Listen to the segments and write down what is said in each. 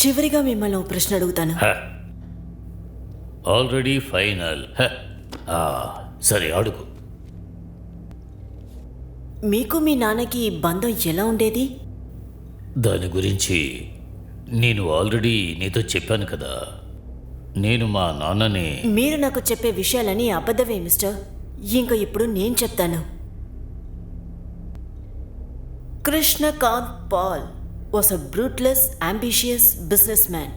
చివరిగా మిమ్మల్ని ఓ ప్రశ్న అడుగుతాను. Already final. సరే అడుగు. మీకు మీ నాన్నకి బంధం ఎలా ఉండేది? దాని గురించి నేను ఆల్రెడీ నీతో చెప్పాను కదా. నేను మా నాన్నని... మీరు నాకు చెప్పే విషయాలని అబద్ధమే మిస్టర్. ఇంకా ఇప్పుడు నేను చెప్తాను. Krishnakant Pal was a brutalist, ambitious businessman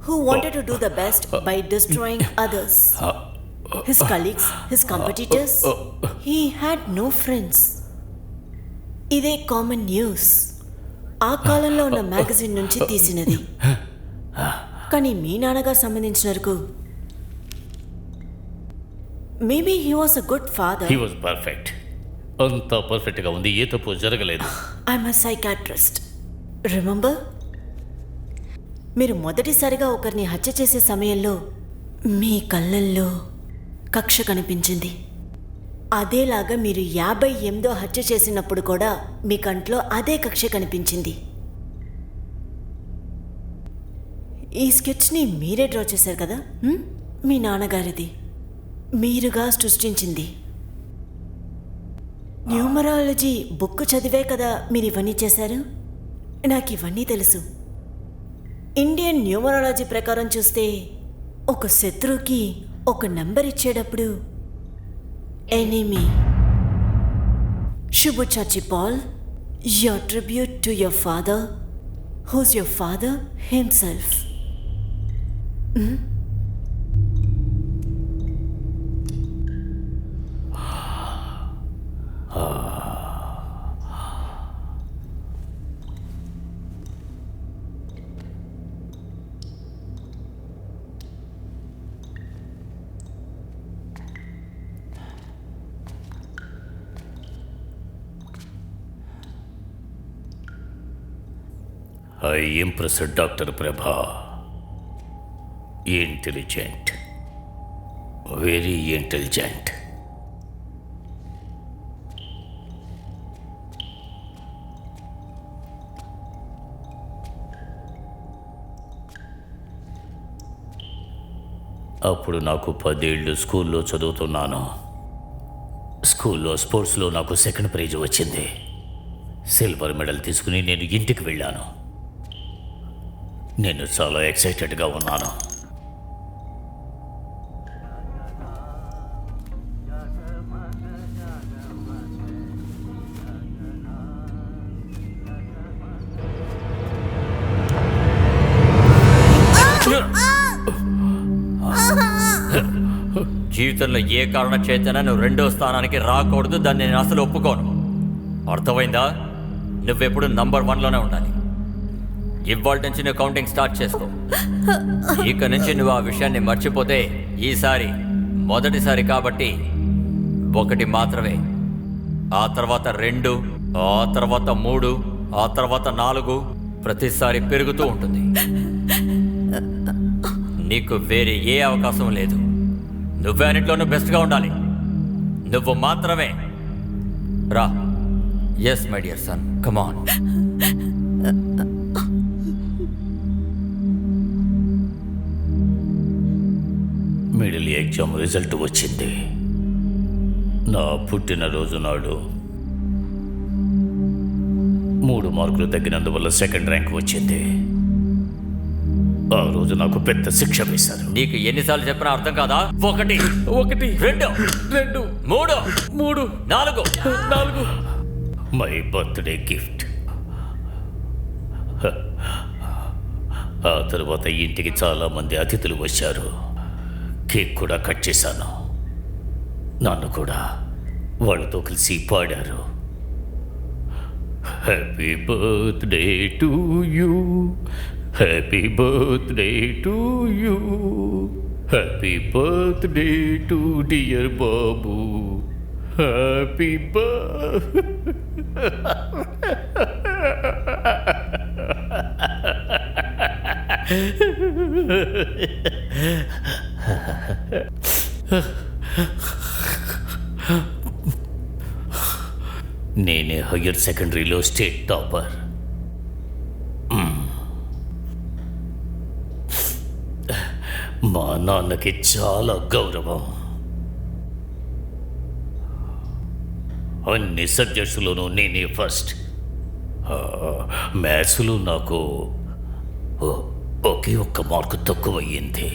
who wanted to do the best by destroying others. His colleagues, his competitors, he had no friends. ఇదే కామన్ న్యూస్. ఆ కాలంలో ఉన్న మ్యాగజైన్ నుంచి తీసినది. కానీ మీ నాన్నగారు సంబంధించిన వరకు maybe he was a good father. He was perfect. అంతా పర్ఫెక్ట్గా ఉంది, ఏ తప్పు జరగలేదు. I'm a psychiatrist. రిమెంబర్, మీరు మొదటిసారిగా ఒకరిని హత్య చేసే సమయంలో మీ కళ్ళల్లో కక్ష కనిపించింది. అదేలాగా మీరు 58వ హత్య చేసినప్పుడు కూడా మీ కంట్లో అదే కక్ష కనిపించింది. ఈ స్కెచ్ని మీరే డ్రా చేశారు కదా? మీ నాన్నగారిది, మీరుగా సృష్టించింది. న్యూమరాలజీ బుక్ చదివే కదా మీరు ఇవన్నీ చేశారు. నాకు ఇవన్నీ తెలుసు. ఇండియన్ న్యూమరాలజీ ప్రకారం చూస్తే ఒక శత్రువుకి ఒక నెంబర్ ఇచ్చేటప్పుడు ఎనిమీ. శుభచాచి పాల్, your tribute to your father, who's your father himself. I impressed Dr. Prabha. Intelligent. Very intelligent. అప్పుడు నాకు 10 ఏళ్ళు స్కూల్లో చదువుతున్నాను. స్కూల్లో స్పోర్ట్స్లో నాకు సెకండ్ ప్రైజ్ వచ్చింది. సిల్వర్ మెడల్ తీసుకుని నేను ఇంటికి వెళ్ళాను. నేను చాలా ఎక్సైటెడ్గా ఉన్నాను. జీవితంలో ఏ కారణం చేతనా నువ్వు 2వ స్థానానికి రాకూడదు. దాన్ని నేను అసలు ఒప్పుకోను. అర్థమైందా? నువ్వెప్పుడు నంబర్ 1లోనే ఉండాలి. ఇవాళ నుంచి నువ్వు కౌంటింగ్ స్టార్ట్ చేసుకో. ఇక నుంచి నువ్వు ఆ విషయాన్ని మర్చిపోతే ఈసారి మొదటిసారి కాబట్టి 1 మాత్రమే, ఆ తర్వాత 2, ఆ తర్వాత 3, ఆ తర్వాత 4, ప్రతిసారి పెరుగుతూ ఉంటుంది. నీకు వేరే ఏ అవకాశం లేదు. నువ్వే అన్నింటిలోనూ బెస్ట్గా ఉండాలి. నువ్వు మాత్రమే రా. Yes my dear son, come on. Middle exam result వచ్చింది. నా పుట్టినరోజు నాడు 3 మార్కులు తగ్గినందువల్ల సెకండ్ ర్యాంక్ వచ్చింది. ఆ రోజు నాకు పెద్ద శిక్ష వేశారు. నీకు ఎన్నిసార్లు చెప్పినా అర్థం కాదా? 1 2 2 3 3 4 మై బర్త్డే గిఫ్ట్. ఆ తర్వాత ఇంటికి చాలా మంది అతిథులు వచ్చారు. కేక్ కూడా కట్ చేశాను. నన్ను కూడా వాళ్ళతో కలిసి పాడారు. Happy birthday to you, happy birthday to you, happy birthday to dear Babu, happy నేనే హయ్యర్ సెకండరీలో స్టేట్ టాపర్. మా నాన్నకి చాలా గౌరవం. అన్ని సబ్జెక్ట్స్లోనూ నేనే ఫస్ట్. మ్యాథ్స్లో నాకు ఒకే ఒక్క మార్కు తక్కువయ్యింది.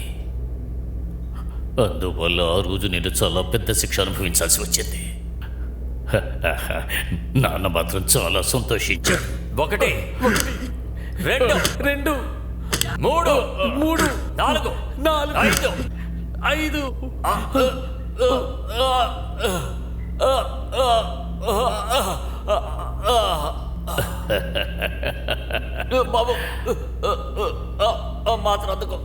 అందువల్ల ఆ రోజు నేను చాలా పెద్ద శిక్ష అనుభవించాల్సి వచ్చింది. నాన్న మాత్రం చాలా సంతోషించాడు. 1 2 3 4 5 బాబు మాత్రం అందుకో.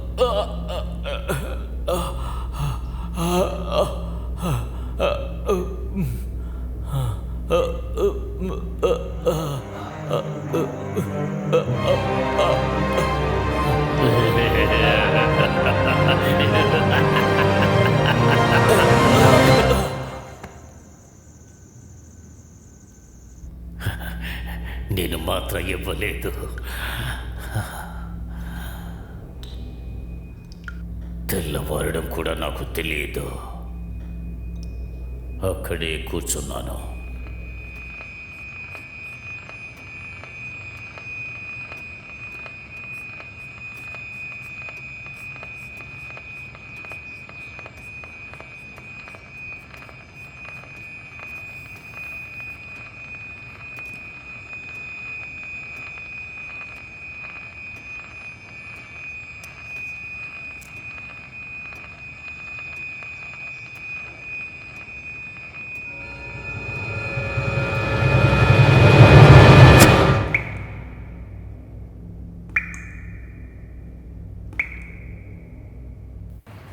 నేను మాత్రం ఇవ్వలేదు. తెల్లవారడం కూడా నాకు తెలియదు. అక్కడే కూర్చున్నాను.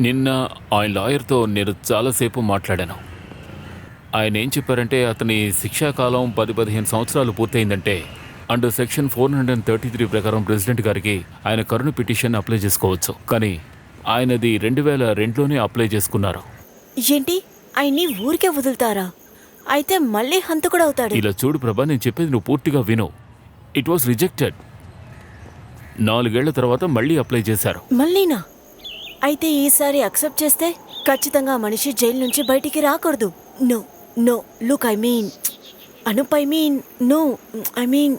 నిన్న ఆయన లాయర్తో నేను చాలాసేపు మాట్లాడాను. ఆయన ఏం చెప్పారంటే అతని శిక్షాకాలం 10-15 సంవత్సరాలు పూర్తయిందంటే అండర్ సెక్షన్ 433 ప్రకారం ప్రెసిడెంట్ గారికి ఆయన కరుణ పిటిషన్ అప్లై చేసుకోవచ్చు. కానీ ఆయనది 2002లోనే అప్లై చేసుకున్నారు. ఏంటి ఆయన్ని ఊరికే వదులుతారా? అయితే మళ్ళీ హంతకుడు అవుతాడు. ఇలా చూడు ప్రభా, నేను చెప్పేది నువ్వు పూర్తిగా విను. It was rejected. 4 ఏళ్ల తర్వాత మళ్ళీ అప్లై చేశారు. మళ్ళీనా? అయితే ఈసారి అక్సెప్ట్ చేస్తే ఖచ్చితంగా మనిషి జైలు నుంచి బయటికి రాకూడదు. No no look, I mean Anup, I mean no, I mean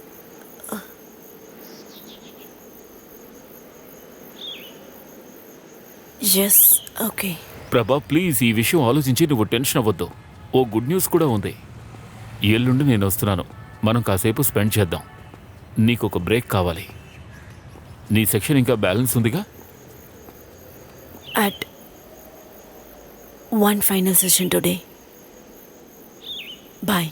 yes, okay. Prabha please, ఈ విషయం ఆలోచించి నువ్వు టెన్షన్ అవ్వద్దు. ఓ గుడ్ న్యూస్ కూడా ఉంది. ఎల్లుండి నేను వస్తున్నాను. మనం కాసేపు స్పెండ్ చేద్దాం. నీకు ఒక బ్రేక్ కావాలి. నీ సెక్షన్ ఇంకా బ్యాలెన్స్ ఉందిగా. At one final session today. Bye.